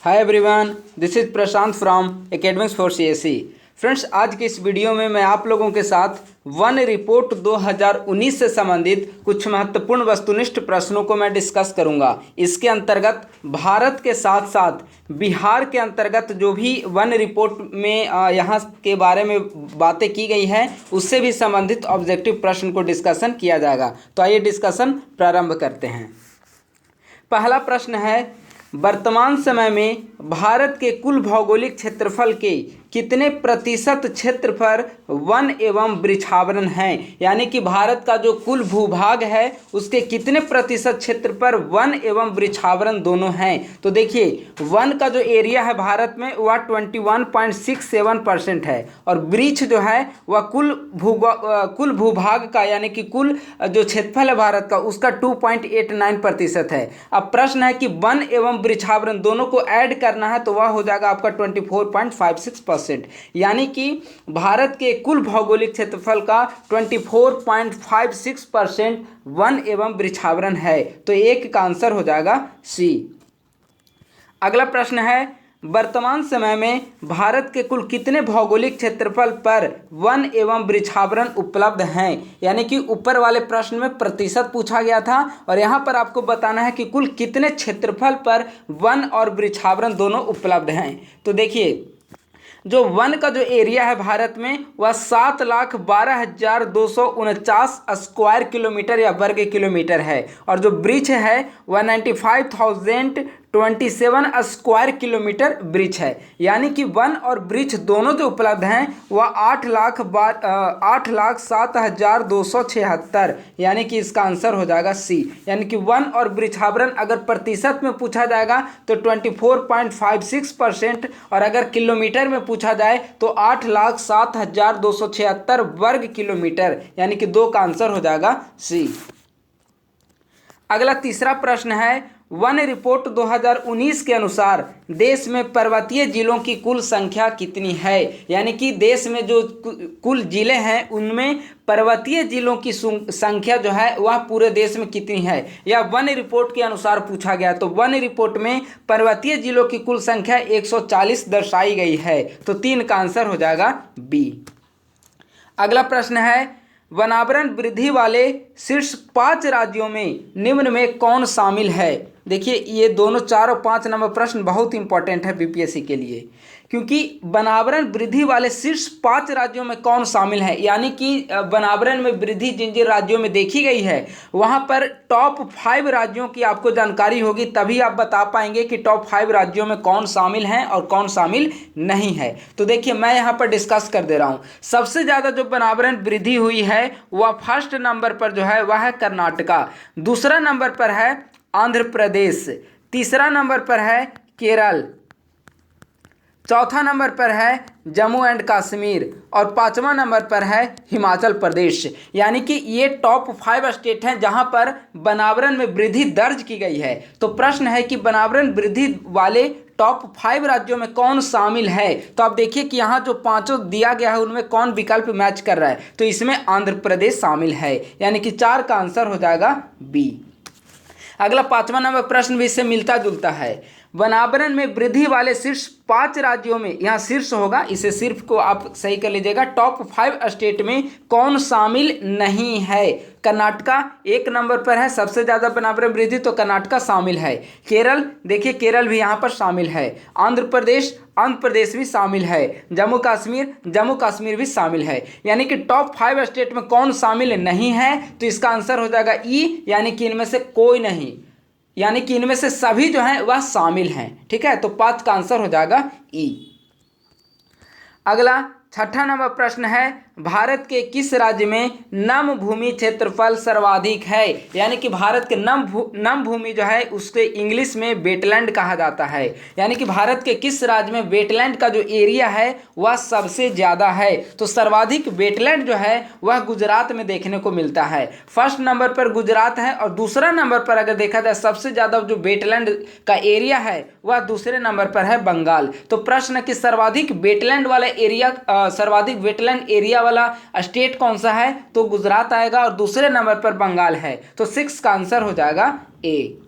Hi everyone, this is Prashant from academics for CSE. Friends, आज के इस video में मैं आप लोगों के साथ वन रिपोर्ट 2019 से संबंधित कुछ महत्वपूर्ण वस्तुनिष्ठ प्रश्नों को मैं डिस्कस करूंगा। इसके अंतर्गत भारत के साथ साथ बिहार के अंतर्गत जो भी वन रिपोर्ट में यहाँ के बारे में बातें की गई हैं उससे भी संबंधित ऑब्जेक्टिव प्रश्न को डिस्कशन किया जाएगा। तो आइए डिस्कशन प्रारंभ करते हैं। पहला प्रश्न है, वर्तमान समय में भारत के कुल भौगोलिक क्षेत्रफल के कितने प्रतिशत क्षेत्र पर वन एवं वृक्षावरण हैं? यानी कि भारत का जो कुल भूभाग है उसके कितने प्रतिशत क्षेत्र पर वन एवं वृक्षावरण दोनों हैं? तो देखिए, वन का जो एरिया है भारत में वह 21.67% है और वृक्ष जो है वह कुल भूभाग का यानी कि कुल जो क्षेत्रफल है भारत का उसका 2.89% है। अब प्रश्न है कि वन एवं वृक्षावरण दोनों को ऐड करना है तो वह हो जाएगा आपका 24.56%। यानी कि भारत के कुल भौगोलिक क्षेत्रफल का 24.56% वन एवं वृक्षावरण है। तो एक का आंसर हो जाएगा सी। अगला प्रश्न है, वर्तमान समय में भारत के कुल कितने भौगोलिक क्षेत्रफल पर वन एवं वृक्षावरण उपलब्ध हैं? यानी कि ऊपर वाले प्रश्न में प्रतिशत पूछा गया था और यहाँ पर आपको बताना है कि कुल कितने क्षेत्रफल पर वन और वृक्षावरण दोनों उपलब्ध हैं। तो देखिए, जो वन का जो एरिया है भारत में वह 7,12,249 स्क्वायर किलोमीटर या वर्ग किलोमीटर है और जो वृक्ष है वह 95,027 स्क्वायर किलोमीटर वृक्ष है। यानी कि वन और वृक्ष दोनों जो उपलब्ध हैं वह 8,07,276, यानी कि इसका आंसर हो जाएगा सी। यानी कि वन और वृक्षावरण अगर प्रतिशत में पूछा जाएगा तो 24.56% और अगर किलोमीटर में पूछा जाए तो 8,07,276 वर्ग किलोमीटर, यानी कि 2 का आंसर हो जाएगा सी। अगला तीसरा प्रश्न है, वन रिपोर्ट 2019 के अनुसार देश में पर्वतीय जिलों की कुल संख्या कितनी है? यानी कि देश में जो कुल जिले हैं उनमें पर्वतीय जिलों की संख्या जो है वह पूरे देश में कितनी है? यह वन रिपोर्ट के अनुसार पूछा गया। तो वन रिपोर्ट में पर्वतीय जिलों की कुल संख्या 140 दर्शाई गई है। तो 3 का आंसर हो जाएगा बी। अगला प्रश्न है, वनावरण वृद्धि वाले शीर्ष 5 राज्यों में निम्न में कौन शामिल है? देखिए, ये दोनों 4 और 5 नंबर प्रश्न बहुत इंपॉर्टेंट है बीपीएससी के लिए, क्योंकि वनावरण वृद्धि वाले शीर्ष 5 राज्यों में कौन शामिल है। यानी कि वनावरण में वृद्धि जिन जिन राज्यों में देखी गई है वहाँ पर टॉप 5 राज्यों की आपको जानकारी होगी, तभी आप बता पाएंगे कि टॉप 5 राज्यों में कौन शामिल हैं और कौन शामिल नहीं है। तो देखिए, मैं यहाँ पर डिस्कस कर दे रहा हूँ। सबसे ज़्यादा जो वनावरण वृद्धि हुई है वह फर्स्ट नंबर पर जो है वह है कर्नाटका, दूसरा नंबर पर है आंध्र प्रदेश, तीसरा नंबर पर है केरल, चौथा नंबर पर है जम्मू एंड कश्मीर और 5वां नंबर पर है हिमाचल प्रदेश। यानी कि ये टॉप 5 स्टेट हैं जहां पर वनावरण में वृद्धि दर्ज की गई है। तो प्रश्न है कि वनावरण वृद्धि वाले टॉप 5 राज्यों में कौन शामिल है? तो आप देखिए कि यहाँ जो 5 दिया गया है उनमें कौन विकल्प मैच कर रहा है। तो इसमें आंध्र प्रदेश शामिल है, यानी कि 4 का आंसर हो जाएगा बी। अगला 5वां नंबर प्रश्न भी इससे मिलता जुलता है, वनावरण में वृद्धि वाले शीर्ष 5 राज्यों में, यहाँ शीर्ष होगा, इसे सिर्फ को आप सही कर लीजिएगा, टॉप 5 स्टेट में कौन शामिल नहीं है? कर्नाटका 1 नंबर पर है, सबसे ज़्यादा वनावरण वृद्धि, तो कर्नाटका शामिल है। केरल, देखिए केरल भी यहाँ पर शामिल है। आंध्र प्रदेश भी शामिल है। जम्मू कश्मीर भी शामिल है। यानी कि टॉप 5 स्टेट में कौन शामिल नहीं है? तो इसका आंसर हो जाएगा ई, यानी कि इनमें से कोई नहीं, यानी कि इनमें से सभी जो हैं वह शामिल हैं। ठीक है, तो 5 का आंसर हो जाएगा ई। अगला 6ठा नंबर प्रश्न है, भारत के किस राज्य में नम भूमि क्षेत्रफल सर्वाधिक है? यानी कि भारत के नम भूमि जो है उसके इंग्लिश में वेटलैंड कहा जाता है। यानी कि भारत के किस राज्य में वेटलैंड का जो एरिया है वह सबसे ज़्यादा है? तो सर्वाधिक वेटलैंड जो है वह गुजरात में देखने को मिलता है। फर्स्ट नंबर पर गुजरात है और दूसरा नंबर पर अगर देखा जाए सबसे ज़्यादा जो वेटलैंड का एरिया है वह दूसरे नंबर पर है बंगाल। तो प्रश्न कि सर्वाधिक वेटलैंड वाला एरिया, सर्वाधिक वेटलैंड एरिया वाला स्टेट कौन सा है? तो गुजरात आएगा और दूसरे नंबर पर बंगाल है। तो 6 का आंसर हो जाएगा ए।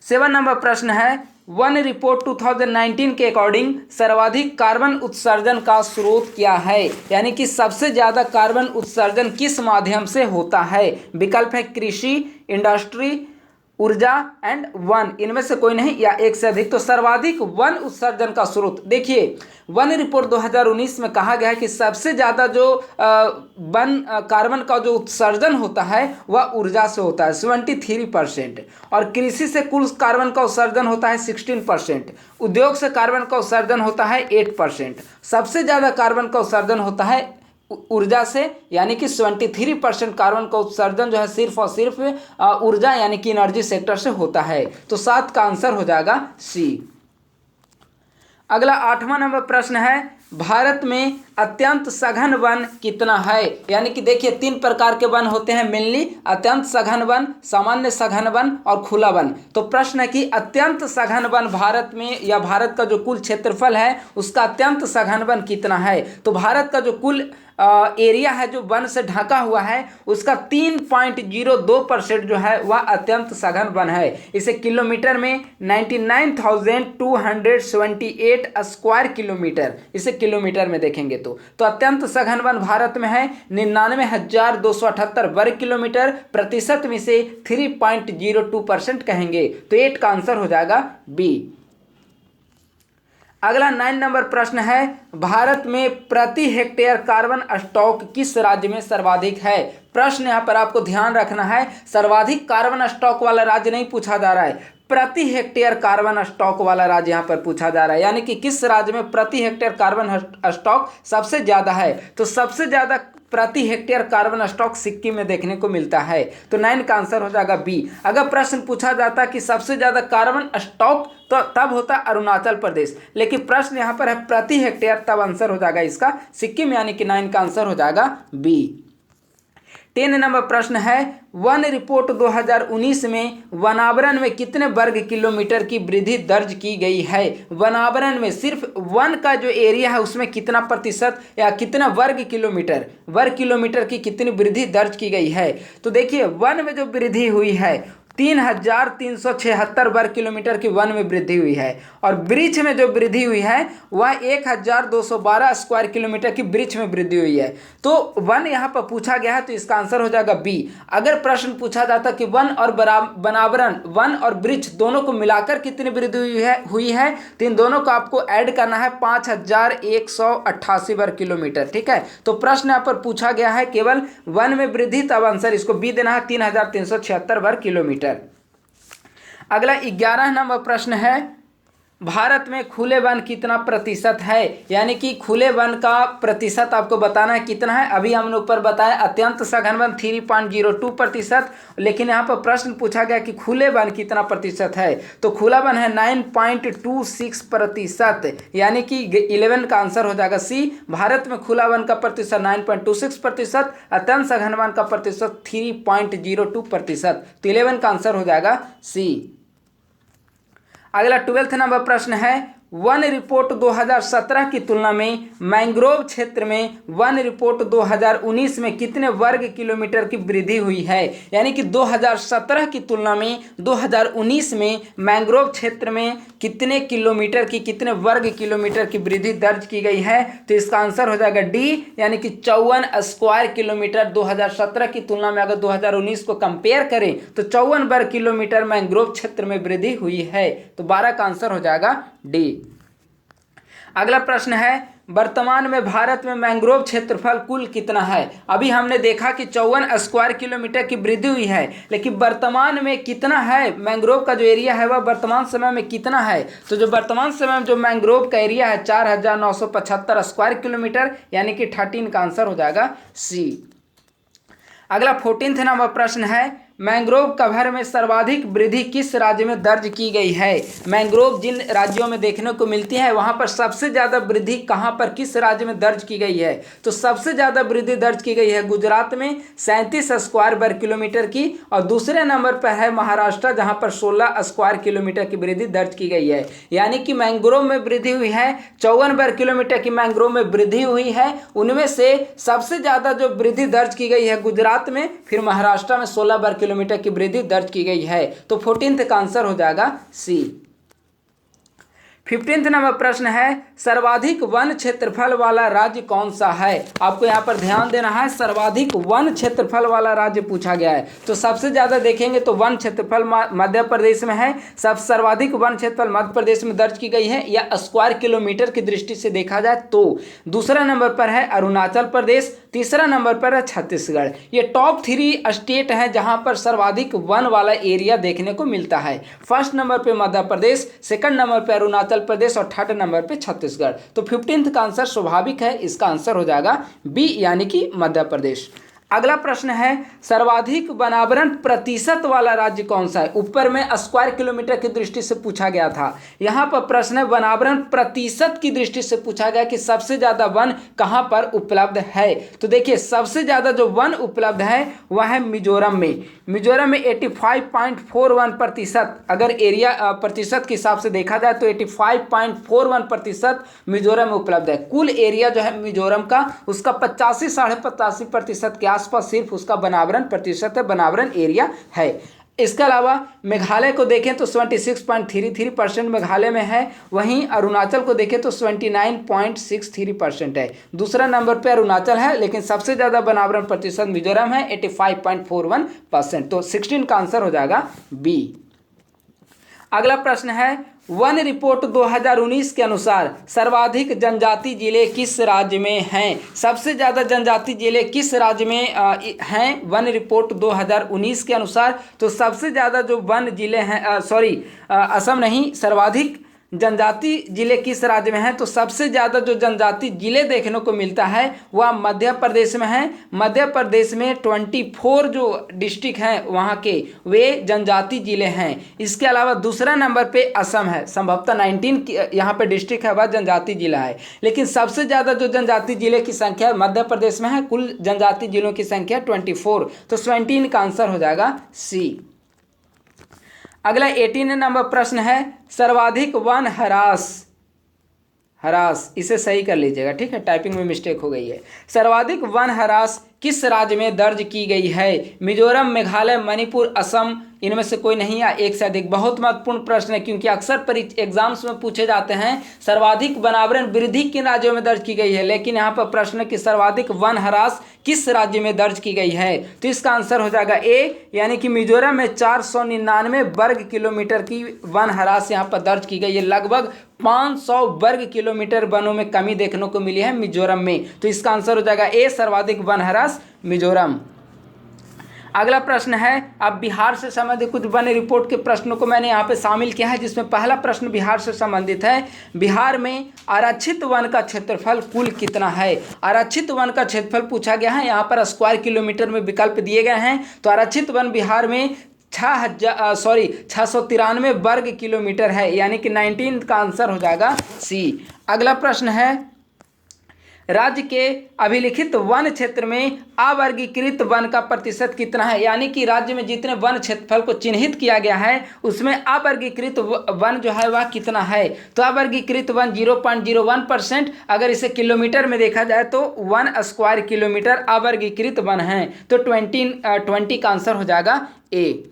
7 नंबर प्रश्न है, वन रिपोर्ट 2019 के अकॉर्डिंग सर्वाधिक कार्बन उत्सर्जन का स्रोत क्या है, यानी कि सबसे ज़्यादा कार्बन उत्सर्जन किस माध्यम से होता है। विकल्प है कृषि, इंडस्ट्री, ऊर्जा एंड वन, इनमें से कोई नहीं या एक से अधिक। तो सर्वाधिक वन उत्सर्जन का स्रोत, देखिए वन रिपोर्ट 2019 में कहा गया है कि सबसे ज़्यादा जो वन कार्बन का जो उत्सर्जन होता है वह ऊर्जा से होता है 73%, और कृषि से कुल कार्बन का उत्सर्जन होता है 16%, उद्योग से कार्बन का उत्सर्जन होता है 8%, सबसे ज़्यादा कार्बन का उत्सर्जन होता है ऊर्जा से, यानी कि 73% कार्बन का उत्सर्जन जो है सिर्फ और सिर्फ ऊर्जा यानी कि एनर्जी सेक्टर से होता है। तो 7 का आंसर हो जाएगा सी। अगला 8वां नंबर प्रश्न है, भारत में अत्यंत सघन वन कितना है, यानी कि देखिए 3 प्रकार के वन होते हैं मेनली, अत्यंत सघन वन, सामान्य सघन वन और खुला वन। तो प्रश्न है कि अत्यंत सघन वन भारत में, या भारत का जो कुल क्षेत्रफल है उसका अत्यंत सघन वन कितना है। तो भारत का जो कुल एरिया है जो वन से ढका हुआ है उसका 3.02% जो है वह अत्यंत सघन वन है। इसे किलोमीटर में 99,278 स्क्वायर किलोमीटर, इसे किलोमीटर में देखेंगे तो अत्यंत सघन वन भारत में है 99,278 वर्ग किलोमीटर, प्रतिशत में से 3.02% कहेंगे। तो 8 का आंसर हो जाएगा बी। अगला 9 नंबर प्रश्न है, भारत में प्रति हेक्टेयर कार्बन स्टॉक किस राज्य में सर्वाधिक है। प्रश्न यहाँ पर आपको ध्यान रखना है, सर्वाधिक कार्बन स्टॉक वाला राज्य नहीं पूछा जा रहा है, प्रति हेक्टेयर कार्बन स्टॉक वाला राज्य यहाँ पर पूछा जा रहा है, यानी कि किस राज्य में प्रति हेक्टेयर कार्बन स्टॉक सबसे ज़्यादा है। तो सबसे ज़्यादा प्रति हेक्टेयर कार्बन स्टॉक सिक्किम में देखने को मिलता है। तो 9 का आंसर हो जाएगा बी। अगर प्रश्न पूछा जाता कि सबसे ज़्यादा कार्बन स्टॉक तो तब होता अरुणाचल प्रदेश, लेकिन प्रश्न यहाँ पर है प्रति हेक्टेयर, तब आंसर हो जाएगा इसका सिक्किम, यानी कि 9 का आंसर हो जाएगा बी। 10 नंबर प्रश्न है, वन रिपोर्ट 2019 में वनावरण में कितने वर्ग किलोमीटर की वृद्धि दर्ज की गई है। वनावरण में सिर्फ वन का जो एरिया है उसमें कितना प्रतिशत या कितना वर्ग किलोमीटर की कितनी वृद्धि दर्ज की गई है। तो देखिए वन में जो वृद्धि हुई है 3,376 वर्ग किलोमीटर की वन में वृद्धि हुई है, और वृक्ष में जो वृद्धि हुई है वह 1,212 स्क्वायर किलोमीटर की वृक्ष में वृद्धि हुई है। तो वन यहाँ पर पूछा गया है तो इसका आंसर हो जाएगा बी। अगर प्रश्न पूछा जाता कि वन और वनावरण, वन और वृक्ष दोनों को मिलाकर कितनी वृद्धि हुई है तो इन दोनों को आपको ऐड करना है 5,188 वर्ग किलोमीटर, ठीक है। तो प्रश्न यहाँ पर पूछा गया है केवल वन में वृद्धि, तब आंसर इसको बी देना है 3,376 वर्ग किलोमीटर। अगला 11 नंबर प्रश्न है, भारत में खुले वन कितना प्रतिशत है, यानी कि खुले वन का प्रतिशत आपको बताना है कितना है। अभी हमने ऊपर बताया अत्यंत सघन वन 3.02%, लेकिन यहाँ पर प्रश्न पूछा गया कि खुले वन कितना प्रतिशत है। तो खुला वन है 9.26%, यानी कि 11 का आंसर हो जाएगा सी। भारत में खुला वन का प्रतिशत 9.26%, अत्यंत सघन वन का प्रतिशत 3.02%। तो 11 का आंसर हो जाएगा सी। अगला 12 नंबर प्रश्न है, वन रिपोर्ट 2017 की तुलना में मैंग्रोव क्षेत्र में वन रिपोर्ट 2019 में कितने वर्ग किलोमीटर की वृद्धि हुई है, यानी कि 2017 की तुलना में 2019 में मैंग्रोव क्षेत्र में कितने वर्ग किलोमीटर की वृद्धि दर्ज की गई है। तो इसका आंसर हो जाएगा डी, यानी कि 54 स्क्वायर किलोमीटर। 2017 की तुलना में अगर 2019 को कंपेयर करें तो 54 वर्ग किलोमीटर मैंग्रोव क्षेत्र में वृद्धि हुई है। तो 12 का आंसर हो जाएगा डी। अगला प्रश्न है, वर्तमान में भारत में मैंग्रोव क्षेत्रफल कुल कितना है। अभी हमने देखा कि 54 स्क्वायर किलोमीटर की वृद्धि हुई है, लेकिन वर्तमान में कितना है मैंग्रोव का जो एरिया है वह वर्तमान समय में कितना है। तो जो वर्तमान समय में जो मैंग्रोव का एरिया है 4,975 स्क्वायर किलोमीटर, यानी कि 13 का आंसर हो जाएगा सी। अगला 14 नंबर प्रश्न है, मैंग्रोव कवर में सर्वाधिक वृद्धि किस राज्य में दर्ज की गई है। मैंग्रोव जिन राज्यों में देखने को मिलती है वहां पर सबसे ज़्यादा वृद्धि कहां पर, किस राज्य में दर्ज की गई है। तो सबसे ज़्यादा वृद्धि दर्ज की गई है गुजरात में 37 स्क्वायर वर्ग किलोमीटर की, और दूसरे नंबर पर है महाराष्ट्र जहां पर 16 स्क्वायर किलोमीटर की वृद्धि दर्ज की गई है। यानी कि मैंग्रोव में वृद्धि हुई है 54 वर्ग किलोमीटर की मैंग्रोव में वृद्धि हुई है, उनमें से सबसे ज़्यादा जो वृद्धि दर्ज की गई है गुजरात में, फिर महाराष्ट्र में 16 वर्ग किलोमीटर की वृद्धि दर्ज की गई है। तो 14 का आंसर हो जाएगा सी। 15 नंबर प्रश्न है, सर्वाधिक वन क्षेत्रफल वाला राज्य कौन सा है। आपको यहाँ पर ध्यान देना है, सर्वाधिक वन क्षेत्रफल वाला राज्य पूछा गया है। तो सबसे ज़्यादा देखेंगे तो वन क्षेत्रफल मध्य प्रदेश में है। सब सर्वाधिक वन क्षेत्रफल मध्य प्रदेश में दर्ज की गई है, या स्क्वायर किलोमीटर की दृष्टि से देखा जाए तो। दूसरा नंबर पर है अरुणाचल प्रदेश, तीसरा नंबर पर है छत्तीसगढ़। ये टॉप 3 स्टेट हैं जहां पर सर्वाधिक वन वाला एरिया देखने को मिलता है। फर्स्ट नंबर पे मध्य प्रदेश, सेकंड नंबर पे अरुणाचल प्रदेश और थर्ड नंबर पे छत्तीसगढ़। तो 15 का आंसर स्वाभाविक है, इसका आंसर हो जाएगा बी यानी कि मध्य प्रदेश। अगला प्रश्न है, सर्वाधिक वनावरण प्रतिशत वाला राज्य कौन सा है। ऊपर में स्क्वायर किलोमीटर की दृष्टि से पूछा गया था, यहाँ पर प्रश्न है वनावरण प्रतिशत की दृष्टि से पूछा गया कि सबसे ज्यादा वन कहाँ पर उपलब्ध है। तो देखिए सबसे ज्यादा जो वन उपलब्ध है वह है मिजोरम में। मिजोरम में 85.41%, अगर एरिया प्रतिशत के हिसाब से देखा जाए तो 85.41% मिजोरम में उपलब्ध है। कुल एरिया जो है मिजोरम का, उसका 85-85.5% के आसपास सिर्फ उसका वनावरण प्रतिशत है, वनावरण एरिया है। इसके अलावा मेघालय को देखें तो 76.33% मेघालय में है। वहीं अरुणाचल को देखें तो 79.63% है। दूसरा नंबर पे अरुणाचल है, लेकिन सबसे ज़्यादा वनावरण प्रतिशत मिजोरम है 85.41%। तो 16 का आंसर हो जाएगा बी। अगला प्रश्न है, वन रिपोर्ट 2019 के अनुसार सर्वाधिक जनजाति जिले किस राज्य में हैं। सबसे ज़्यादा जनजाति जिले किस राज्य में हैं वन रिपोर्ट 2019 के अनुसार। तो सबसे ज़्यादा जो वन जिले हैं असम नहीं, सर्वाधिक जनजाति जिले किस राज्य में हैं। तो सबसे ज़्यादा जो जनजाति जिले देखने को मिलता है वह मध्य प्रदेश में है। मध्य प्रदेश में 24 जो डिस्ट्रिक्ट हैं वहाँ के वे जनजाति जिले हैं। इसके अलावा दूसरा नंबर पे असम है, संभवतः 19 यहाँ पे डिस्ट्रिक्ट है वह जनजाति जिला है। लेकिन सबसे ज़्यादा जो जनजाति जिले की संख्या मध्य प्रदेश में है, कुल जनजाति जिलों की संख्या 24। तो 17 का आंसर हो जाएगा सी। अगला 18 नंबर प्रश्न है, सर्वाधिक वन हरास, इसे सही कर लीजिएगा, ठीक है, टाइपिंग में मिस्टेक हो गई है। सर्वाधिक वन हरास किस राज्य में दर्ज की गई है। मिजोरम, मेघालय, मणिपुर, असम, इनमें से कोई नहीं, या एक से अधिक। बहुत महत्वपूर्ण प्रश्न है क्योंकि अक्सर एग्जाम्स में पूछे जाते हैं सर्वाधिक वनावरण वृद्धि किन राज्यों में दर्ज की गई है, लेकिन यहाँ पर प्रश्न है कि सर्वाधिक वन हरास किस राज्य में दर्ज की गई है। तो इसका आंसर हो जाएगा ए, यानी कि मिजोरम में 499 वर्ग किलोमीटर की वन हरास यहाँ पर दर्ज की गई है। लगभग 500 वर्ग किलोमीटर वनों में कमी देखने को मिली है मिजोरम में। तो इसका आंसर हो जाएगा ए, सर्वाधिक वन हरास मिजोरम। अगला प्रश्न है, अब बिहार से संबंधित कुछ वन रिपोर्ट के प्रश्नों को मैंने यहाँ पे शामिल किया है, जिसमें पहला प्रश्न बिहार से संबंधित है। बिहार में आरक्षित वन का क्षेत्रफल कुल कितना है। आरक्षित वन का क्षेत्रफल पूछा गया है, यहाँ पर स्क्वायर किलोमीटर में विकल्प दिए गए हैं। तो आरक्षित वन बिहार में 693 वर्ग किलोमीटर है, यानी कि 19 का आंसर हो जाएगा सी। अगला प्रश्न है, राज्य के अभिलिखित वन क्षेत्र में अवर्गीकृत वन का प्रतिशत कितना है। यानी कि राज्य में जितने वन क्षेत्रफल को चिन्हित किया गया है उसमें अवर्गीकृत वन जो है वह कितना है। तो अवर्गीकृत वन 0.01%, अगर इसे किलोमीटर में देखा जाए तो 1 स्क्वायर किलोमीटर अवर्गीकृत वन है। तो 20 का आंसर हो जाएगा ए।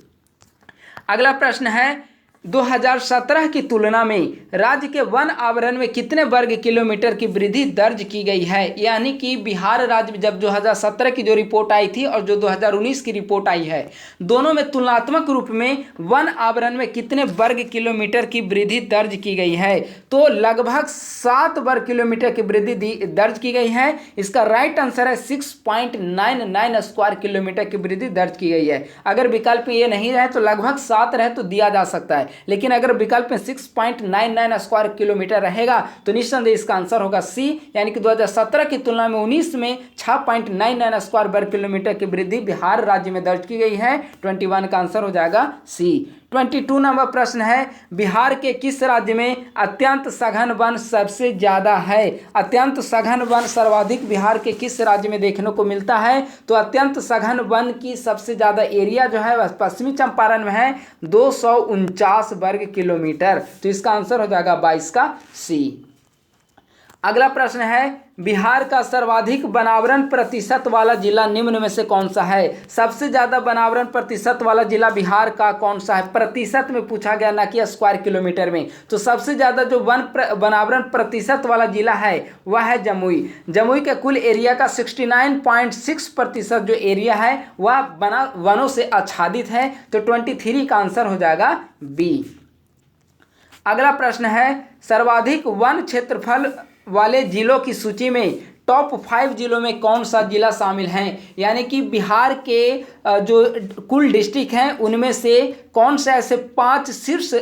अगला प्रश्न है, 2017 की तुलना में राज्य के वन आवरण में कितने वर्ग किलोमीटर की वृद्धि दर्ज की गई है। यानी कि बिहार राज्य में जब 2017 की जो रिपोर्ट आई थी और जो 2019 की रिपोर्ट आई है, दोनों में तुलनात्मक रूप में वन आवरण में कितने वर्ग किलोमीटर की वृद्धि दर्ज की गई है। तो लगभग 7 वर्ग किलोमीटर की वृद्धि दर्ज की गई है। इसका राइट आंसर है 6.99 स्क्वायर किलोमीटर की वृद्धि दर्ज की गई है। अगर विकल्प ये नहीं रहे तो लगभग 7 रहे तो दिया जा सकता है, लेकिन अगर विकल्प में 6.99 स्क्वायर किलोमीटर रहेगा तो निस्संदेह इसका आंसर होगा सी, यानी कि 2017 की तुलना में 19 में 6.99 स्क्वायर वर्ग किलोमीटर की वृद्धि बिहार राज्य में दर्ज की गई है। 21 का आंसर हो जाएगा सी। 22 नंबर प्रश्न है, बिहार के किस राज्य में अत्यंत सघन वन सबसे ज्यादा है। अत्यंत सघन वन सर्वाधिक बिहार के किस राज्य में देखने को मिलता है। तो अत्यंत सघन वन की सबसे ज्यादा एरिया जो है वह पश्चिमी चंपारण में है, 249 वर्ग किलोमीटर। तो इसका आंसर हो जाएगा 22 का सी। अगला प्रश्न है, बिहार का सर्वाधिक वनावरण प्रतिशत वाला जिला निम्न में से कौन सा है? सबसे ज़्यादा वनावरण प्रतिशत वाला जिला बिहार का कौन सा है? प्रतिशत में पूछा गया, ना कि स्क्वायर किलोमीटर में। तो सबसे ज़्यादा जो वनावरण प्रतिशत वाला जिला है वह है जमुई। जमुई के कुल एरिया का 69.6% जो एरिया है वह वनों से आच्छादित है। तो 23 का आंसर हो जाएगा बी। अगला प्रश्न है, सर्वाधिक वन क्षेत्रफल वाले जिलों की सूची में टॉप 5 जिलों में कौन सा जिला शामिल है? यानी कि बिहार के जो कुल डिस्ट्रिक्ट हैं उनमें से कौन से ऐसे 5 शीर्ष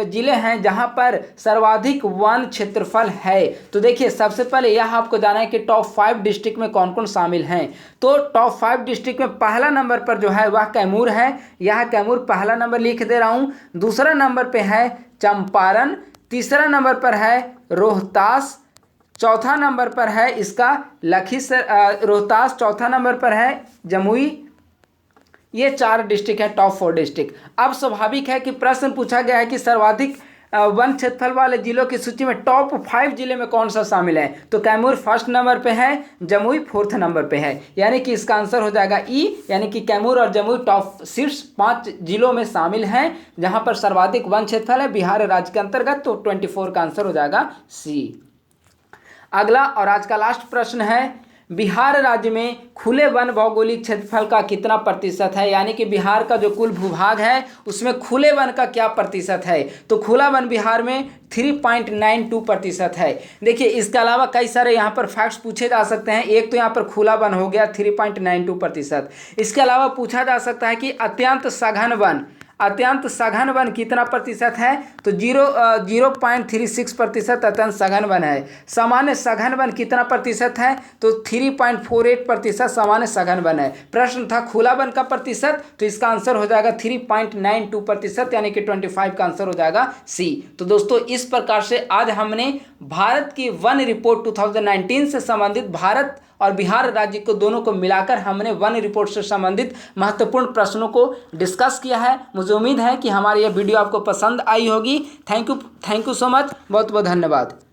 जिले हैं जहां पर सर्वाधिक वन क्षेत्रफल है? तो देखिए, सबसे पहले यह आपको जाना है कि टॉप 5 डिस्ट्रिक्ट में कौन कौन शामिल हैं। तो टॉप 5 डिस्ट्रिक्ट में पहला नंबर पर जो है वह कैमूर है। यह कैमूर पहला नंबर लिख दे रहा हूँ। दूसरा नंबर पर है चंपारण, तीसरा नंबर पर है रोहतास, चौथा नंबर पर है इसका रोहतास, चौथा नंबर पर है जमुई। ये 4 डिस्ट्रिक्ट है, टॉप 4 डिस्ट्रिक्ट। अब स्वाभाविक है कि प्रश्न पूछा गया है कि सर्वाधिक वन क्षेत्रफल वाले जिलों की सूची में टॉप 5 जिले में कौन सा शामिल है? तो कैमूर फर्स्ट नंबर पे है, जमुई 4th नंबर पे है। यानी कि इसका आंसर हो जाएगा ई, यानी कि कैमूर और जमुई टॉप शीर्ष 5 जिलों में शामिल हैं जहां पर सर्वाधिक वन क्षेत्रफल है बिहार राज्य के अंतर्गत। तो 24 का आंसर हो जाएगा सी। अगला और आज का लास्ट प्रश्न है, बिहार राज्य में खुले वन भौगोलिक क्षेत्रफल का कितना प्रतिशत है? यानी कि बिहार का जो कुल भूभाग है उसमें खुले वन का क्या प्रतिशत है? तो खुला वन बिहार में 3.92% है। देखिए, इसके अलावा कई सारे यहाँ पर फैक्ट्स पूछे जा सकते हैं। एक तो यहाँ पर खुला वन हो गया 3.92%। इसके अलावा पूछा जा सकता है कि अत्यंत सघन वन कितना प्रतिशत है? तो 0.36% अत्यंत सघन वन है। सामान्य सघन वन कितना प्रतिशत है? तो 3.48% सामान्य सघन वन है। प्रश्न था खुला वन का प्रतिशत, तो इसका आंसर हो जाएगा 3.92%, यानी कि 25 का आंसर हो जाएगा सी। तो दोस्तों, इस प्रकार से आज हमने भारत की वन रिपोर्ट 2019 से संबंधित भारत और बिहार राज्य को दोनों को मिलाकर हमने वन रिपोर्ट से संबंधित महत्वपूर्ण प्रश्नों को डिस्कस किया है। मुझे उम्मीद है कि हमारी यह वीडियो आपको पसंद आई होगी। थैंक यू सो मच, बहुत बहुत धन्यवाद।